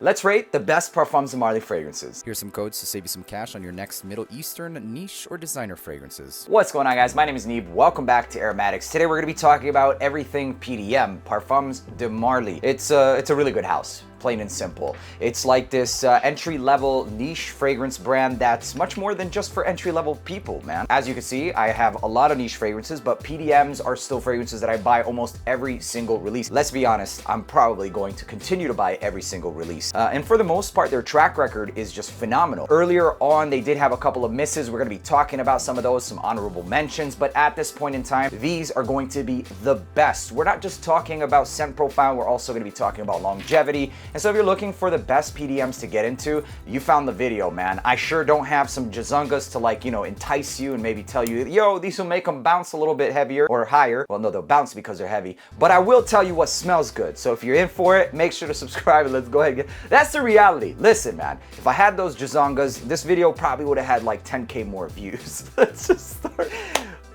Let's rate the best Parfums de Marly fragrances. Here's some codes to save you some cash on your next Middle Eastern, niche, or designer fragrances. What's going on, guys? My name is Neeb. Welcome back to AROMATIX. Today we're going to be talking about everything PDM, Parfums de Marly. It's a really good house. Plain and simple. It's like this entry-level niche fragrance brand that's much more than just for entry-level people, man. As you can see, I have a lot of niche fragrances, but PDMs are still fragrances that I buy almost every single release. Let's be honest, I'm probably going to continue to buy every single release. And for the most part, their track record is just phenomenal. Earlier on, they did have a couple of misses. We're going to be talking about some of those, some honorable mentions, but at this point in time, these are going to be the best. We're not just talking about scent profile, we're also going to be talking about longevity. And so if you're looking for the best PDMs to get into, you found the video, man. I sure don't have some jazungas to, like, you know, entice you and maybe tell you, yo, these will make them bounce a little bit heavier or higher. Well, no, they'll bounce because they're heavy, but I will tell you what smells good. So if you're in for it, make sure to subscribe and let's go ahead and get... That's the reality. Listen, man, if I had those jazungas, this video probably would have had like 10K more views. Let's just start.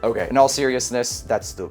Okay, in all seriousness, that's the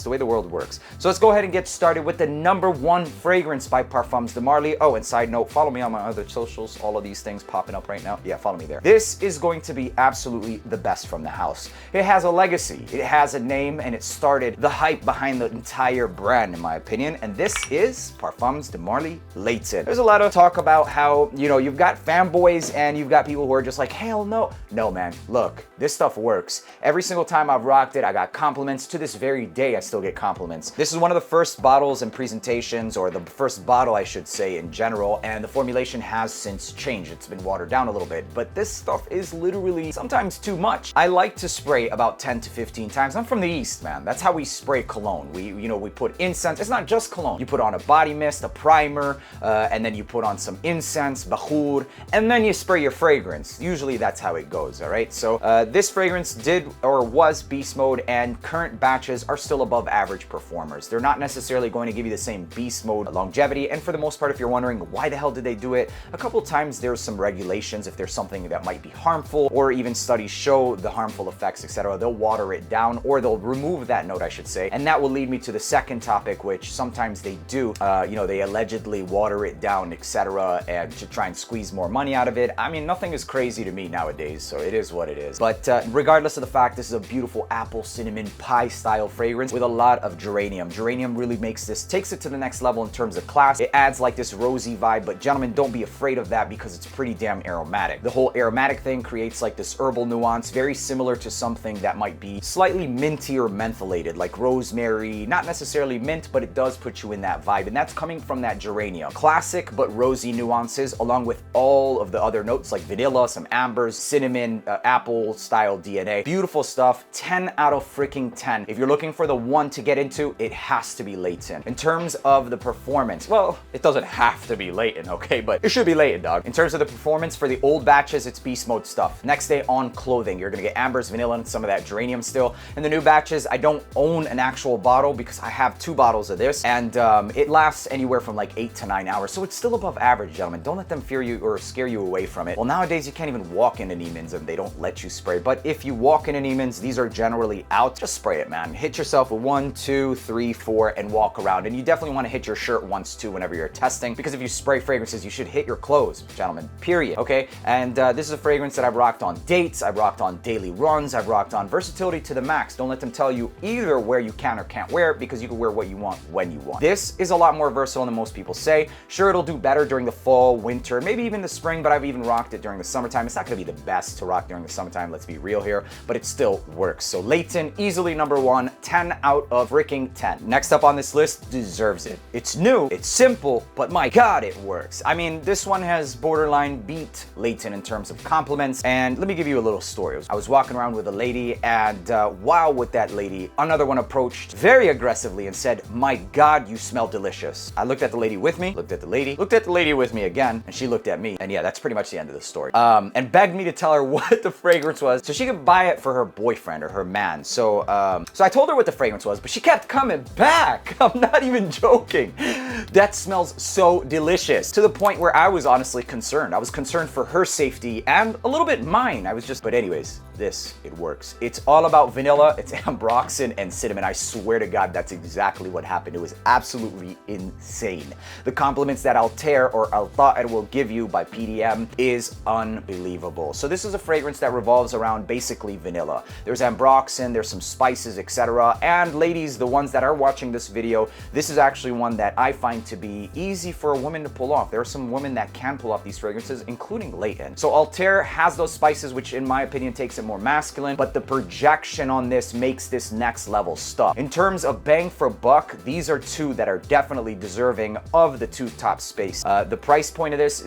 way the world works. So let's go ahead and get started with the #1 fragrance by Parfums de Marly. Oh, and side note, follow me on my other socials, all of these things popping up right now. Yeah, follow me there. This is going to be absolutely the best from the house. It has a legacy, it has a name, and it started the hype behind the entire brand, in my opinion, and this is Parfums de Marly Layton. There's a lot of talk about how, you know, you've got fanboys and you've got people who are just like, hell no. No, man, look, this stuff works. Every single time I've rocked it, I got compliments. To this very day, I still get compliments. This is one of the first bottles and presentations, or the first bottle, I should say, in general, and the formulation has since changed. It's been watered down a little bit, but this stuff is literally sometimes too much. I like to spray about 10 to 15 times. I'm from the East, man. That's how we spray cologne. We put incense. It's not just cologne. You put on a body mist, a primer, and then you put on some incense, bakhur, and then you spray your fragrance. Usually that's how it goes, all right? So this fragrance did or was beast mode, and current batches are still above average performers. They're not necessarily going to give you the same beast mode longevity, and for the most part, if you're wondering why the hell did they do it, a couple times there's some regulations. If there's something that might be harmful, or even studies show the harmful effects, etc., they'll water it down, or they'll remove that note, I should say. And that will lead me to the second topic, which sometimes they do, you know, they allegedly water it down, etc., and to try and squeeze more money out of it. I mean, nothing is crazy to me nowadays, so it is what it is. But regardless of the fact, this is a beautiful apple cinnamon pie style fragrance with a lot of geranium. Geranium really takes it to the next level in terms of class. It adds like this rosy vibe, but gentlemen, don't be afraid of that because it's pretty damn aromatic. The whole aromatic thing creates like this herbal nuance, very similar to something that might be slightly minty or mentholated, like rosemary. Not necessarily mint, but it does put you in that vibe, and that's coming from that geranium. Classic but rosy nuances, along with all of the other notes like vanilla, some ambers, cinnamon, apple style DNA. Beautiful stuff. 10 out of freaking 10. If you're looking for the one to get into, it has to be Layton. In terms of the performance, well, it doesn't have to be Layton, okay, but it should be Layton, dog. In terms of the performance, for the old batches, it's beast mode stuff. Next day on clothing, you're gonna get ambers, vanilla, and some of that geranium still. In the new batches, I don't own an actual bottle because I have 2 bottles of this, and it lasts anywhere from like 8 to 9 hours, so it's still above average, gentlemen. Don't let them fear you or scare you away from it. Well, nowadays, you can't even walk into Neiman's and they don't let you spray, but if you walk into Neiman's, these are generally out. Just spray it, man. Hit yourself with 1, 2, 3, 4, and walk around. And you definitely want to hit your shirt once too whenever you're testing, because if you spray fragrances, you should hit your clothes, gentlemen, period. Okay, and this is a fragrance that I've rocked on dates, I've rocked on daily runs, I've rocked on versatility to the max. Don't let them tell you either where you can or can't wear it, because you can wear what you want when you want. This is a lot more versatile than most people say. Sure, it'll do better during the fall, winter, maybe even the spring, but I've even rocked it during the summertime. It's not going to be the best to rock during the summertime, let's be real here, but it still works. So Layton, easily #1, 10 out of freaking 10. Next up on this list, deserves it. It's new, it's simple, but my God, it works. I mean, this one has borderline beat Layton in terms of compliments, and let me give you a little story. I was walking around with a lady, and while with that lady, another one approached very aggressively and said, my God, you smell delicious. I looked at the lady with me, looked at the lady with me again, and she looked at me, and yeah, that's pretty much the end of the story. And begged me to tell her what the fragrance was so she could buy it for her boyfriend or her man. So I told her what the fragrance was, but she kept coming back. I'm not even joking. That smells so delicious, to the point where I was honestly concerned. I was concerned for her safety and a little bit mine. But anyways, it works. It's all about vanilla, it's ambroxan and cinnamon. I swear to God, that's exactly what happened. It was absolutely insane. The compliments that Althair or Althair will give you by PDM is unbelievable. So this is a fragrance that revolves around basically vanilla. There's ambroxan, there's some spices, etc. And ladies, the ones that are watching this video, this is actually one that I find to be easy for a woman to pull off. There are some women that can pull off these fragrances, including Layton. So Althair has those spices, which in my opinion takes it more masculine, but the projection on this makes this next level stuff. In terms of bang for buck, these are two that are definitely deserving of the two top space. The price point of this,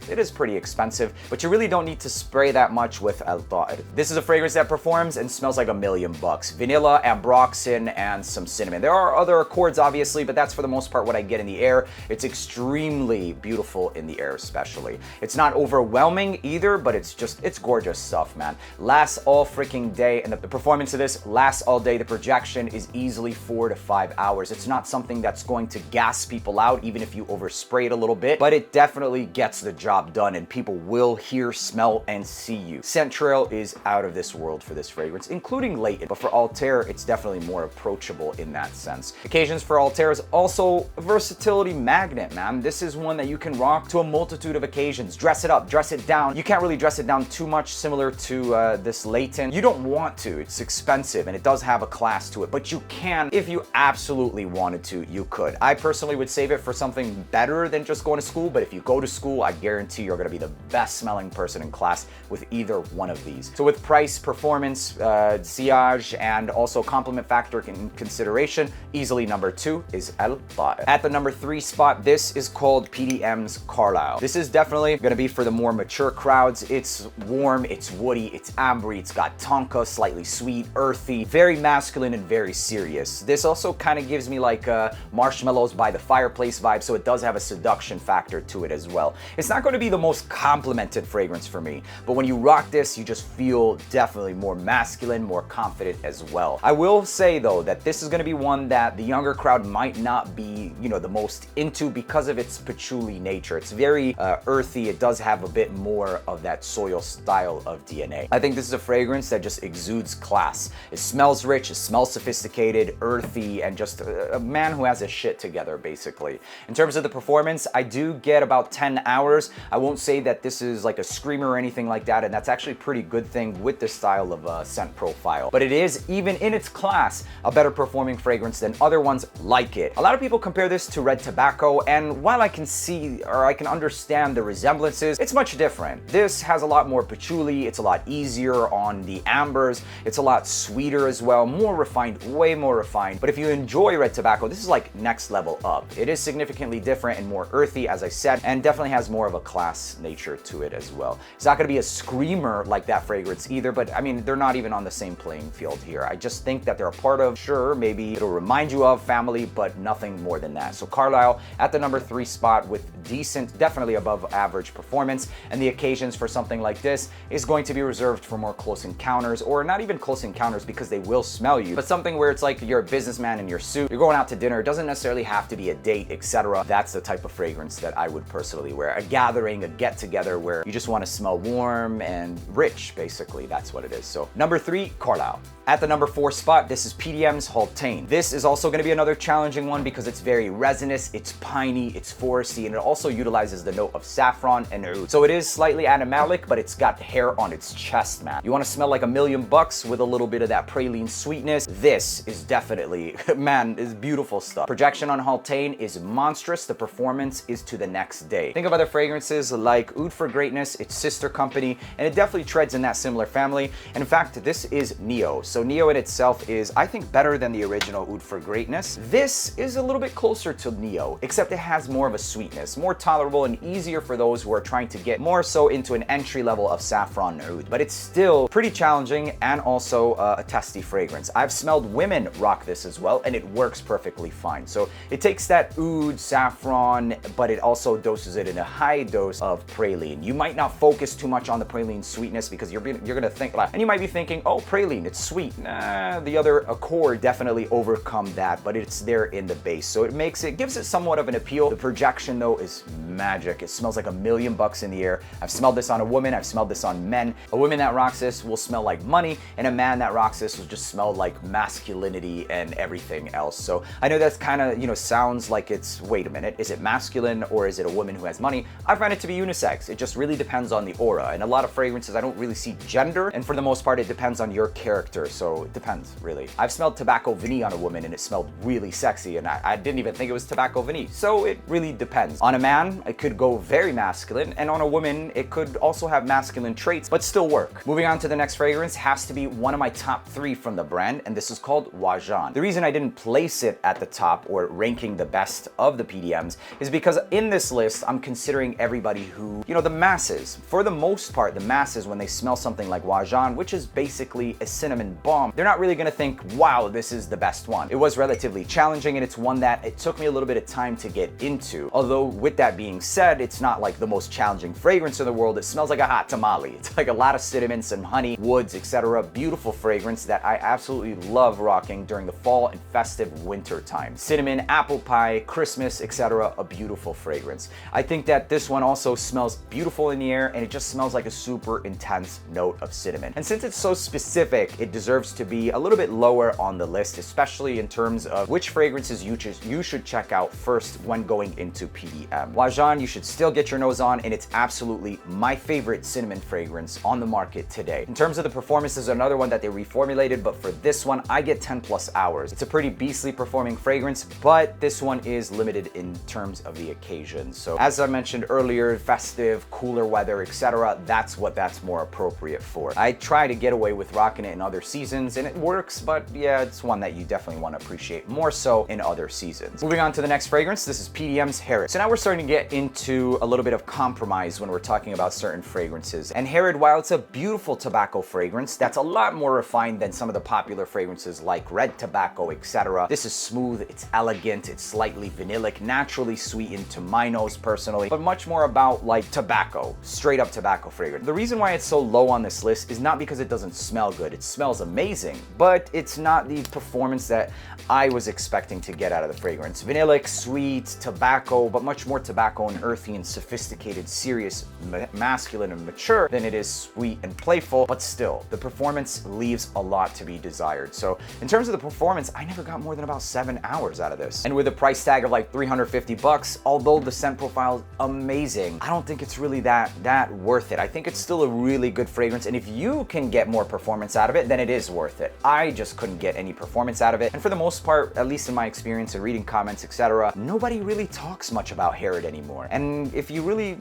it is pretty expensive, but you really don't need to spray that much with Althair. This is a fragrance that performs and smells like $1,000,000. Vanilla, ambroxan, and some cinnamon. There are other accords, obviously, but that's for the most part what I get in the air. It's extremely beautiful in the air, especially. It's not overwhelming either, but it's gorgeous stuff, man. Lasts all freaking day, and the performance of this lasts all day. The projection is easily 4 to 5 hours. It's not something that's going to gas people out, even if you overspray it a little bit, but it definitely gets the job done, and people will hear, smell, and see you. Scent trail is out of this world for this fragrance, including Layton, but for Althair, it's definitely more approachable in that sense. Occasions for Althair is also a versatility magnet, man. This is one that you can rock to a multitude of occasions. Dress it up, dress it down. You can't really dress it down too much, similar to this Layton. You don't want to. It's expensive, and it does have a class to it, but you can, if you absolutely wanted to, you could. I personally would save it for something better than just going to school, but if you go to school, I guarantee you're gonna be the best smelling person in class with either one of these. So with price, performance, sillage, and also compliment factor in consideration, easily number 2 is Althair. At the number 3 spot, this is called PDM's Carlisle. This is definitely gonna be for the more mature crowds. It's warm, it's woody, it's ambery, it's got tonka, slightly sweet, earthy, very masculine and very serious. This also kind of gives me like marshmallows by the fireplace vibe, so it does have a seduction factor to it as well. It's not going to be the most complimented fragrance for me, but when you rock this, you just feel definitely more masculine, more confident as well. I will say though that this is going to be one that the younger crowd might not be, the most into because of its patchouli nature. It's very earthy. It does have a bit more of that soil style of DNA. I think this is a fragrance that just exudes class. It smells rich, it smells sophisticated, earthy, and just a man who has his shit together, basically. In terms of the performance, I do get about 10 hours. I won't say that this is like a screamer or anything like that, and that's actually a pretty good thing with this style of scent profile. But it is, even in its class, a better performing fragrance than other ones like it. A lot of people compare this to red tobacco, and while I can see, or I can understand the resemblances, it's much different. This has a lot more patchouli, it's a lot easier on the ambers, it's a lot sweeter as well, more refined, way more refined. But if you enjoy red tobacco, this is like next level up. It is significantly different and more earthy, as I said, and definitely has more of a class nature to it as well. It's not gonna be a screamer like that fragrance either, but I mean, they're not even on the same playing field here. I just think that they're a part of, sure, maybe it'll remind you of family, but nothing more than that. So Carlisle at the number 3 spot with decent, definitely above average performance, and the occasions for something like this is going to be reserved for more close encounters, or not even close encounters because they will smell you, but something where it's like you're a businessman in your suit, you're going out to dinner, it doesn't necessarily have to be a date, etc. That's the type of fragrance that I would personally wear. A gathering, a get together where you just want to smell warm and rich, basically, that's what it is. So number 3, Carlisle. At the number 4 spot, this is PDM's Haltane. This is also going to be another challenging one because it's very resinous, it's piney, it's foresty, and it also utilizes the note of saffron and oud. So it is slightly animalic, but it's got hair on its chest, man. You want to smell like $1,000,000 with a little bit of that praline sweetness? This is definitely, man, is beautiful stuff. Projection on Haltane is monstrous. The performance is to the next day. Think of other fragrances like Oud for Greatness, its sister company, and it definitely treads in that similar family. And in fact, this is Neo. So Neo in itself is, I think, better than the original Oud for Greatness. This is a little bit closer to Neo, except it has more of a sweetness, more tolerable and easier for those who are trying to get more so into an entry level of saffron oud. But it's still pretty challenging and also a testy fragrance. I've smelled women rock this as well, and it works perfectly fine. So it takes that oud, saffron, but it also doses it in a high dose of praline. You might not focus too much on the praline sweetness because you're gonna think, and you might be thinking, oh, praline, it's sweet. The other Accord definitely overcome that, but it's there in the base. So it gives it somewhat of an appeal. The projection though is magic. It smells like $1,000,000 in the air. I've smelled this on a woman, I've smelled this on men. A woman that rocks this will smell like money, and a man that rocks this will just smell like masculinity and everything else. So I know that's kind of, sounds like it's, wait a minute, is it masculine or is it a woman who has money? I find it to be unisex. It just really depends on the aura. And a lot of fragrances, I don't really see gender, and for the most part, it depends on your character. So it depends, really. I've smelled Tobacco Vanille on a woman and it smelled really sexy, and I didn't even think it was Tobacco Vanille. So it really depends. On a man, it could go very masculine, and on a woman, it could also have masculine traits, but still work. Moving on to the next fragrance has to be one of my top 3 from the brand, and this is called Oajan. The reason I didn't place it at the top or ranking the best of the PDMs is because in this list, I'm considering everybody who, the masses. For the most part, the masses, when they smell something like Oajan, which is basically a cinnamon bomb, they're not really gonna think, wow, this is the best one. It was relatively challenging, and it's one that it took me a little bit of time to get into. Although with that being said, it's not like the most challenging fragrance in the world. It smells like a hot tamale. It's like a lot of cinnamon, some honey, woods, etc. Beautiful fragrance that I absolutely love rocking during the fall and festive winter time. Cinnamon, apple pie, Christmas, etc. A beautiful fragrance. I think that this one also smells beautiful in the air, and it just smells like a super intense note of cinnamon. And since it's so specific, it deserves to be a little bit lower on the list, especially in terms of which fragrances you should check out first when going into PDM. Oajan, you should still get your nose on, and it's absolutely my favorite cinnamon fragrance on the market today. In terms of the performance, there's another one that they reformulated, but for this one, I get 10+ hours. It's a pretty beastly performing fragrance, but this one is limited in terms of the occasion. So as I mentioned earlier, festive, cooler weather, etc., that's what that's more appropriate for. I try to get away with rocking it in other seasons, and it works, but yeah, it's one that you definitely want to appreciate more so in other seasons. Moving on to the next fragrance, this is PDM's Herod. So now we're starting to get into a little bit of compromise when we're talking about certain fragrances. And Herod, while it's a beautiful tobacco fragrance that's a lot more refined than some of the popular fragrances like red tobacco, etc., this is smooth, it's elegant, it's slightly vanillic, naturally sweetened to my nose personally, but much more about like tobacco, straight up tobacco fragrance. The reason why it's so low on this list is not because it doesn't smell good. It smells amazing, but it's not the performance that I was expecting to get out of the fragrance. Vanillic, sweet, tobacco, but much more tobacco and earthy and sophisticated, serious, masculine and mature than it is sweet and playful, but still, the performance leaves a lot to be desired. So in terms of the performance, I never got more than about 7 hours out of this. And with a price tag of like $350, although the scent profile is amazing, I don't think it's really that worth it. I think it's still a really good fragrance, and if you can get more performance out of it, then it is worth it. I just couldn't get any performance out of it, and for the most part, at least in my experience and reading comments, etc., nobody really talks much about Herod anymore. And if you really,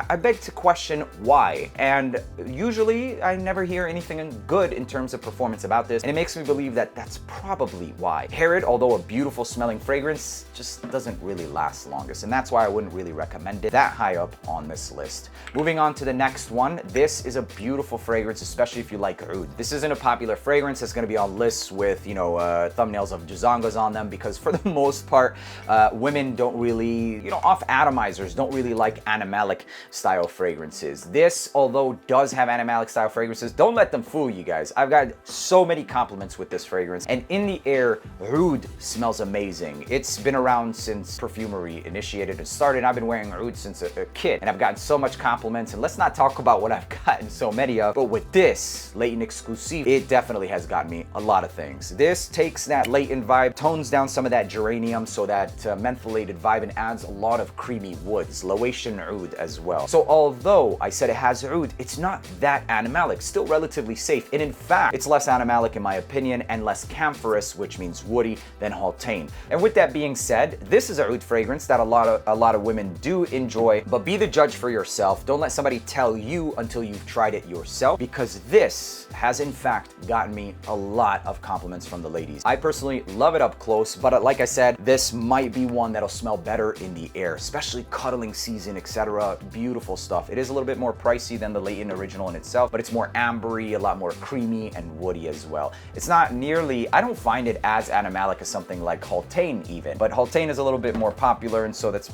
I beg to question why. And usually, I never hear anything good in terms of performance about this, and it makes me believe that that's probably why. Herod, although a beautiful smelling fragrance, just doesn't really last longest, and that's why I wouldn't really recommend it that high up on this list. Moving on to the next one, this is a beautiful fragrance, especially if you like oud. This isn't a popular fragrance that's going to be on lists with, thumbnails of Jazangas on them, because for the most part, women don't really, off atomizers, don't really like animalic style fragrances. This, although does have animalic style fragrances, don't let them fool you guys. I've got so many compliments with this fragrance, and in the air, oud smells amazing. It's been around since perfumery initiated and started. I've been wearing oud since a kid, and I've gotten so much compliments, and let's not talk about what I've gotten so many of, but with this, Layton Exclusif, it definitely has gotten me a lot of things. This takes that Layton vibe, tones down some of that geranium, so that mentholated vibe, and adds a lot of creamy woods, Laotian oud as well. So although I said it has oud, it's not that animalic, still relatively safe, and in fact, it's less animalic in my opinion, and less camphorous, which means woody, than Haltane. And with that being said, this is a oud fragrance that a lot of women do enjoy, but be the judge for yourself. Don't let somebody tell you until you've tried it yourself, because this has in fact gotten me a lot of compliments from the ladies. I personally love it up close, but like I said, this might be one that'll smell better in the air, especially cuddling season, etc. Beautiful stuff. It is a little bit more pricey than the Layton original in itself, but it's more ambery, a lot more creamy and woody as well. It's not nearly, I don't find it as animalic as something like Haltane even, but Haltane is a little bit more popular, and so that's,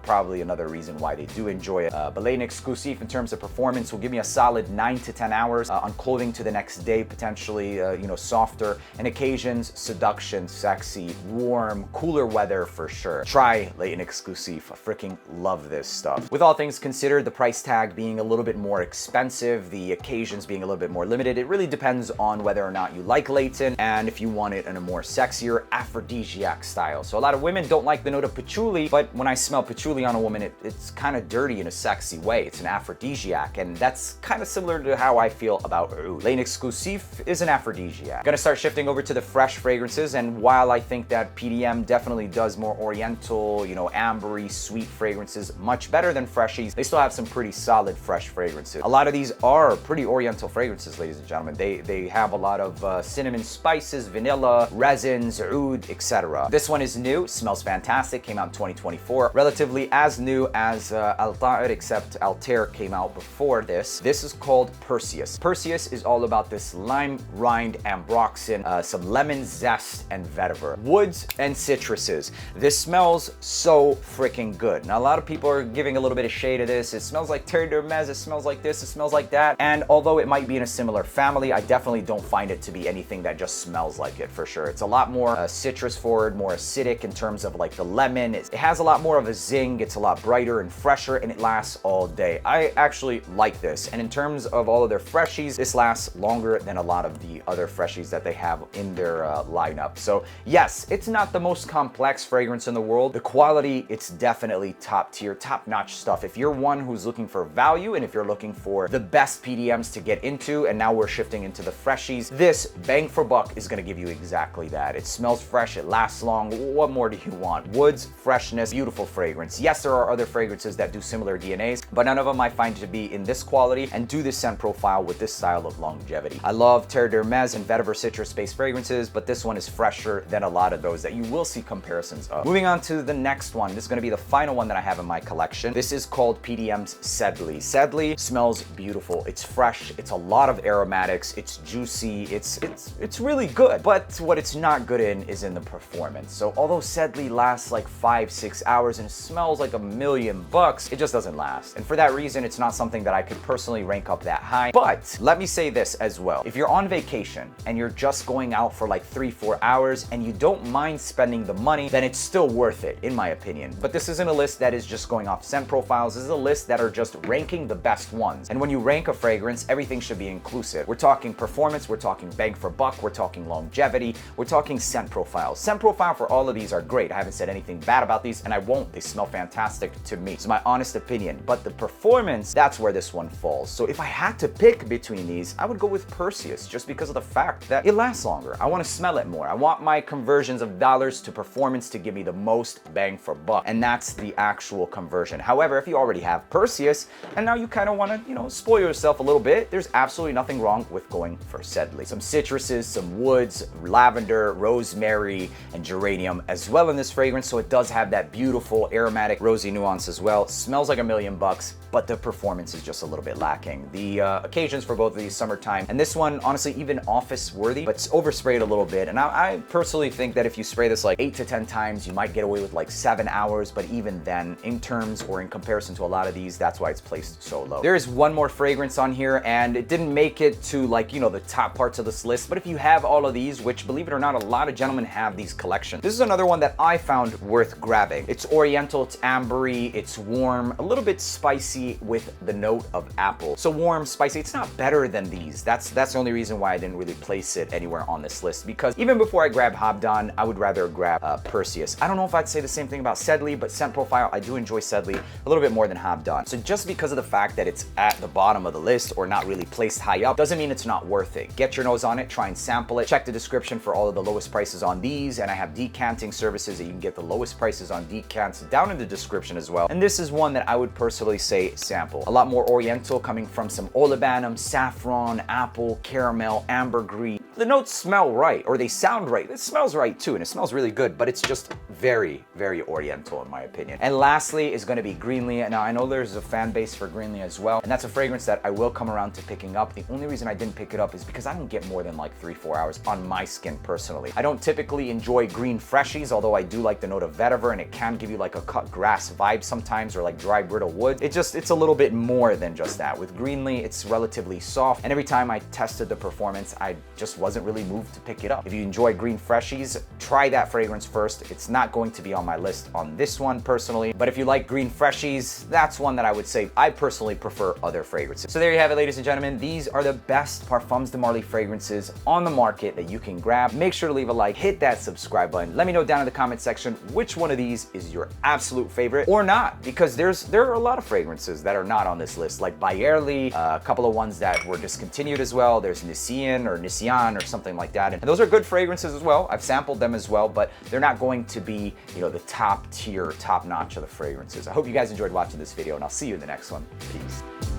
probably another reason why they do enjoy it. But Layton Exclusif in terms of performance will give me a solid 9 to 10 hours. On clothing to the next next day, potentially, softer, and occasions, seduction, sexy, warm, cooler weather for sure. Try Layton Exclusif. I freaking love this stuff. With all things considered, the price tag being a little bit more expensive, the occasions being a little bit more limited, it really depends on whether or not you like Layton and if you want it in a more sexier aphrodisiac style. So a lot of women don't like the note of patchouli, but when I smell patchouli on a woman, it's kind of dirty in a sexy way. It's an aphrodisiac, and that's kind of similar to how I feel about oud. Layton Exclusif is an aphrodisiac. Gonna start shifting over to the fresh fragrances, and while I think that PDM definitely does more oriental, ambery, sweet fragrances much better than freshies, they still have some pretty solid fresh fragrances. A lot of these are pretty oriental fragrances, ladies and gentlemen. They have a lot of cinnamon spices, vanilla, resins, oud, etc. This one is new, smells fantastic, came out in 2024. Relatively as new as Althair, except Althair came out before this. This is called Perseus. Perseus is all about this lime rind ambroxan, some lemon zest and vetiver, woods and citruses. This smells so freaking good. Now a lot of people are giving a little bit of shade to this. It smells like Terre d'Hermès, it smells like this, it smells like that. And although it might be in a similar family, I definitely don't find it to be anything that just smells like it for sure. It's a lot more citrus forward, more acidic in terms of like the lemon. It has a lot more of a zing. It's a lot brighter and fresher, and it lasts all day. I actually like this. And in terms of all of their freshies, this lasts longer than a lot of the other freshies that they have in their lineup. So yes, it's not the most complex fragrance in the world. The quality, it's definitely top tier, top notch stuff. If you're one who's looking for value, and if you're looking for the best PDMs to get into, and now we're shifting into the freshies, this bang for buck is gonna give you exactly that. It smells fresh, it lasts long. What more do you want? Woods, freshness, beautiful fragrance. Yes, there are other fragrances that do similar DNAs, but none of them I find to be in this quality and do this scent profile with this style of longevity. I love Terre d'Hermès and vetiver citrus-based fragrances, but this one is fresher than a lot of those that you will see comparisons of. Moving on to the next one. This is gonna be the final one that I have in my collection. This is called PDM's Sedley. Sedley smells beautiful. It's fresh. It's a lot of aromatics. It's juicy. It's really good. But what it's not good in is in the performance. So although Sedley lasts like 5-6 hours and it smells like $1,000,000, it just doesn't last. And for that reason, it's not something that I could personally rank up that high. But let me say this as well. If you're on vacation and you're just going out for like 3-4 hours and you don't mind spending the money, then it's still worth it, in my opinion. But this isn't a list that is just going off scent profiles. This is a list that are just ranking the best ones. And when you rank a fragrance, everything should be inclusive. We're talking performance, we're talking bang for buck, we're talking longevity, we're talking scent profiles. Scent profile for all of these are great. I haven't said anything bad about these, and I won't. They smell fantastic to me. It's my honest opinion. But the performance, that's where this one falls. So if I had to pick between these, I would go with Perseus, just because of the fact that it lasts longer. I want to smell it more. I want my conversions of dollars to performance to give me the most bang for buck, and that's the actual conversion. However, if you already have Perseus and now you kind of want to, spoil yourself a little bit, there's absolutely nothing wrong with going for Sedley. Some citruses, some woods, lavender, rosemary, and geranium as well in this fragrance, so it does have that beautiful aromatic rosy nuance as well. Smells like $1,000,000, but the performance is just a little bit lacking. The occasions for both of these, summertime, and this one honestly even office worthy, but it's oversprayed a little bit. And I personally think that if you spray this like 8 to 10 times, you might get away with like 7 hours, but even then, in terms or in comparison to a lot of these, that's why it's placed so low. There is one more fragrance on here, and it didn't make it to like, the top parts of this list, but if you have all of these, which believe it or not, a lot of gentlemen have these collections, this is another one that I found worth grabbing. It's oriental, it's ambery, it's warm, a little bit spicy with the note of apple. So warm, spicy, it's not better than these. That's the only reason why I didn't really place it anywhere on this list, because even before I grab Haltane, I would rather grab Perseus. I don't know if I'd say the same thing about Sedley, but scent profile, I do enjoy Sedley a little bit more than Haltane. So just because of the fact that it's at the bottom of the list or not really placed high up, doesn't mean it's not worth it. Get your nose on it, try and sample it. Check the description for all of the lowest prices on these, and I have decanting services that you can get the lowest prices on decants down in the description as well. And this is one that I would personally say sample. A lot more oriental, coming from some olibanum, saffron, apple, caramel, ambergris. The notes smell right, or they sound right. It smells right too, and it smells really good, but it's just very, very oriental in my opinion. And lastly is going to be Greenlee. Now I know there's a fan base for Greenlee as well, and that's a fragrance that I will come around to picking up. The only reason I didn't pick it up is because I don't get more than like 3-4 hours on my skin personally. I don't typically enjoy green freshies, although I do like the note of vetiver, and it can give you like a cut grass vibe sometimes, or like dry brittle wood. It's a little bit more than just that. With Greenlee, it's relatively soft, and every time I tested the performance, I just wasn't really moved to pick it up. If you enjoy green freshies, try that fragrance first. It's not going to be on my list on this one personally, but if you like green freshies, that's one that I would say I personally prefer other fragrances. So there you have it, ladies and gentlemen. These are the best Parfums de Marly fragrances on the market that you can grab. Make sure to leave a like, hit that subscribe button. Let me know down in the comment section which one of these is your absolute favorite or not, because there are a lot of fragrances that are not on this list, like Bayerly, a couple of ones that were discontinued as well. There's Nissian or Nissian or something like that. And those are good fragrances as well. I've sampled them as well, but they're not going to be, you know, the top tier, top notch of the fragrances. I hope you guys enjoyed watching this video, and I'll see you in the next one. Peace.